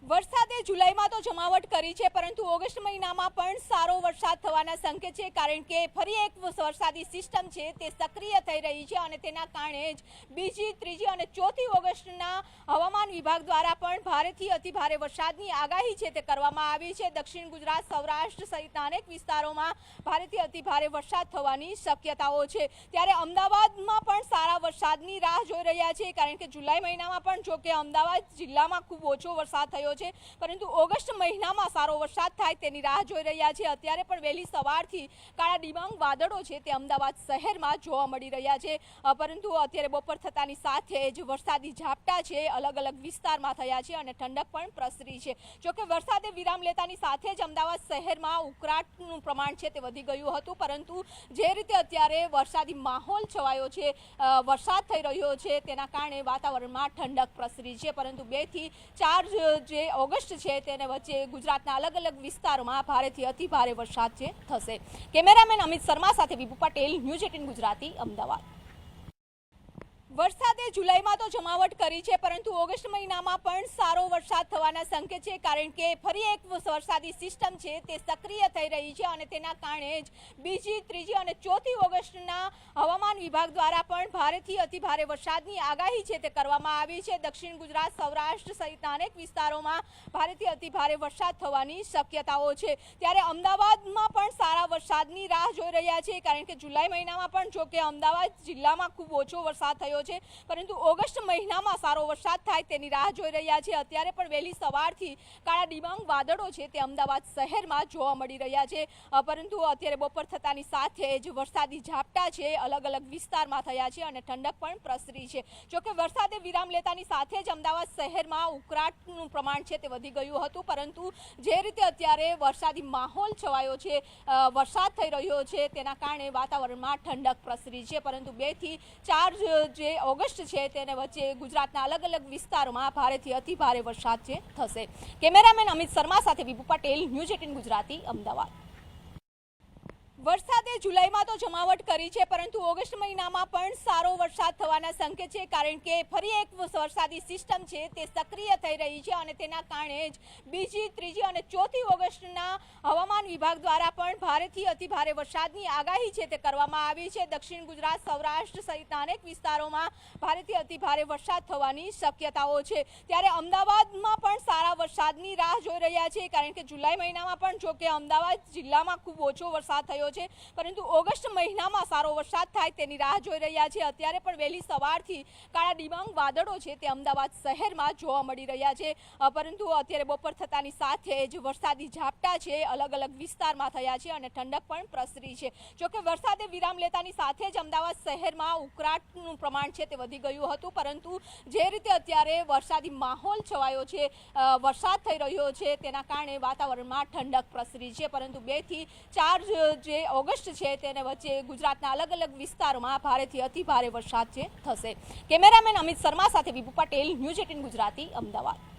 વરસાદે જુલાઈમાં તો જમાવટ કરી છે, પરંતુ ઓગસ્ટ મહિનામાં પણ સારો વરસાદ થવાના સંકેત છે, કારણ કે ફરી એક વરસાદી સિસ્ટમ છે તે સક્રિય થઈ રહી છે અને તેના કારણે જ બીજી, ત્રીજી અને ચોથી ઓગસ્ટના હવામાન વિભાગ દ્વારા પણ ભારેથી અતિભારે વરસાદની આગાહી છે તે કરવામાં આવી છે। દક્ષિણ ગુજરાત, સૌરાષ્ટ્ર સહિતના અનેક વિસ્તારોમાં ભારેથી અતિભારે વરસાદ થવાની શક્યતાઓ છે। ત્યારે અમદાવાદમાં પણ સારા વરસાદની રાહ જોઈ રહ્યા છે, કારણ કે જુલાઈ મહિનામાં પણ જો કે અમદાવાદ જિલ્લામાં ખૂબ ઓછો વરસાદ થયો છે, પરંતુ ઓગસ્ટ મહિનામાં સારો વરસાદ થાય તેની રાહ જોઈ રહ્યા છે। અત્યારે પણ વહેલી સવારથી કાળા ડિબાંગ વાદળો છે તે અમદાવાદ શહેરમાં જોવા મળી રહ્યા છે, પરંતુ અત્યારે બપોર થતાની સાથે જ વરસાદી ઝાપટા છે અલગ અલગ વિસ્તારમાં થયા છે અને ઠંડક પણ પ્રસરી છે। જોકે વરસાદે વિરામ લેતાની સાથે જ અમદાવાદ શહેરમાં ઉકળાટનું પ્રમાણ છે તે વધી ગયું હતું, પરંતુ જે રીતે અત્યારે વરસાદી માહોલ છવાયો છે, વરસાદ થઈ રહ્યો છે, તેના કારણે વાતાવરણમાં ઠંડક પ્રસરી છે। પરંતુ 2 થી 4 જે ઓગસ્ટ છે તેને વચ્ચે ગુજરાતના અલગ અલગ વિસ્તારોમાં ભારેથી અતિભારે વરસાદ છે થશે। કેમેરામેન અમિત શર્મા સાથે વિપુ પટેલ, ન્યૂઝ 18 ગુજરાતી, અમદાવાદ। વરસાદે જુલાઈમાં તો જમાવટ કરી છે, પરંતુ ઓગસ્ટ મહિનામાં પણ સારો વરસાદ થવાના સંકેત છે, કારણ કે ફરી એક વરસાદી સિસ્ટમ છે તે સક્રિય થઈ રહી છે અને તેના કારણે જ બીજી, ત્રીજી અને ચોથી ઓગસ્ટના હવામાન વિભાગ દ્વારા પણ ભારેથી અતિભારે વરસાદની આગાહી છે તે કરવામાં આવી છે। દક્ષિણ ગુજરાત, સૌરાષ્ટ્ર સહિતના અનેક વિસ્તારોમાં ભારેથી અતિભારે વરસાદ થવાની શક્યતાઓ છે। ત્યારે અમદાવાદમાં પણ સારા વરસાદની રાહ જોઈ રહ્યા છે, કારણ કે જુલાઈ મહિનામાં પણ જો કે અમદાવાદ જિલ્લામાં ખૂબ ઓછો વરસાદ થયો છે, પરંતુ ઓગસ્ટ મહિનામાં સારો વરસાદ થાય તેની રાહ જોઈ રહ્યા છે। અત્યારે પણ વહેલી સવારથી કાળા ડિબાંગ વાદળો છે તે અમદાવાદ શહેરમાં જોવા મળી રહ્યા છે, પરંતુ અત્યારે બપોર થતાની સાથે જ વરસાદી ઝાપટા છે અલગ અલગ વિસ્તારમાં થયા છે અને ઠંડક પણ પ્રસરી છે। જોકે વરસાદે વિરામ લેતાની સાથે જ અમદાવાદ શહેરમાં ઉકળાટનું પ્રમાણ છે તે વધી ગયું હતું, પરંતુ જે રીતે અત્યારે વરસાદી માહોલ છવાયો છે, વરસાદ થઈ રહ્યો છે, તેના કારણે વાતાવરણમાં ઠંડક પ્રસરી છે। પરંતુ 2 થી 4 જે ઓગસ્ટ છે તેને વચ્ચે ગુજરાતના અલગ અલગ વિસ્તારોમાં ભારેથી અતિભારે વરસાદ છે થશે। કેમેરામેન અમિત શર્મા સાથે વિપુ પટેલ, ન્યૂઝ 18 ગુજરાતી, અમદાવાદ। વરસાદે જુલાઈમાં તો જમાવટ કરી છે, પરંતુ ઓગસ્ટ મહિનામાં પણ સારો વરસાદ થવાના સંકેત છે, કારણ કે ફરી એક વરસાદી સિસ્ટમ છે તે સક્રિય થઈ રહી છે અને તેના કારણે જ બીજી, ત્રીજી અને ચોથી ઓગસ્ટના હવામાન વિભાગ દ્વારા પણ ભારેથી અતિભારે વરસાદની આગાહી છે તે કરવામાં આવી છે। દક્ષિણ ગુજરાત, સૌરાષ્ટ્ર સહિતના અનેક વિસ્તારોમાં ભારેથી અતિભારે વરસાદ થવાની શક્યતાઓ છે। ત્યારે અમદાવાદમાં પણ સારા વરસાદની રાહ જોઈ રહ્યા છે, કારણ કે જુલાઈ મહિનામાં પણ જો કે અમદાવાદ જિલ્લામાં ખૂબ ઓછો વરસાદ થયો છે, પરંતુ ઓગસ્ટ મહિનામાં સારો વરસાદ થાય તેની રાહ જોઈ રહ્યા છે। અત્યારે પણ વહેલી સવારથી કાળા ડિબાંગ વાદળો છે તે અમદાવાદ શહેરમાં જોવા મળી રહ્યા છે, પરંતુ અત્યારે બપોર થતાની સાથે જ વરસાદી ઝાપટા છે અલગ અલગ વિસ્તારમાં થયા છે અને ઠંડક પણ પ્રસરી છે। જોકે વરસાદે વિરામ લેતાની સાથે જ અમદાવાદ શહેરમાં ઉકળાટનું પ્રમાણ છે તે વધી ગયું હતું, પરંતુ જે રીતે અત્યારે વરસાદી માહોલ છવાયો છે, વરસાદ થઈ રહ્યો છે, તેના કારણે વાતાવરણમાં ઠંડક પ્રસરી છે। પરંતુ 2 થી 4 જે ઓગસ્ટ છે તેને વચ્ચે ગુજરાતના અલગ અલગ વિસ્તારોમાં ભારેથી અતિભારે વરસાદ છે થશે। કેમેરામેન અમિત શર્મા સાથે વિપુ પટેલ, ન્યૂઝ 18 ગુજરાતી, અમદાવાદ।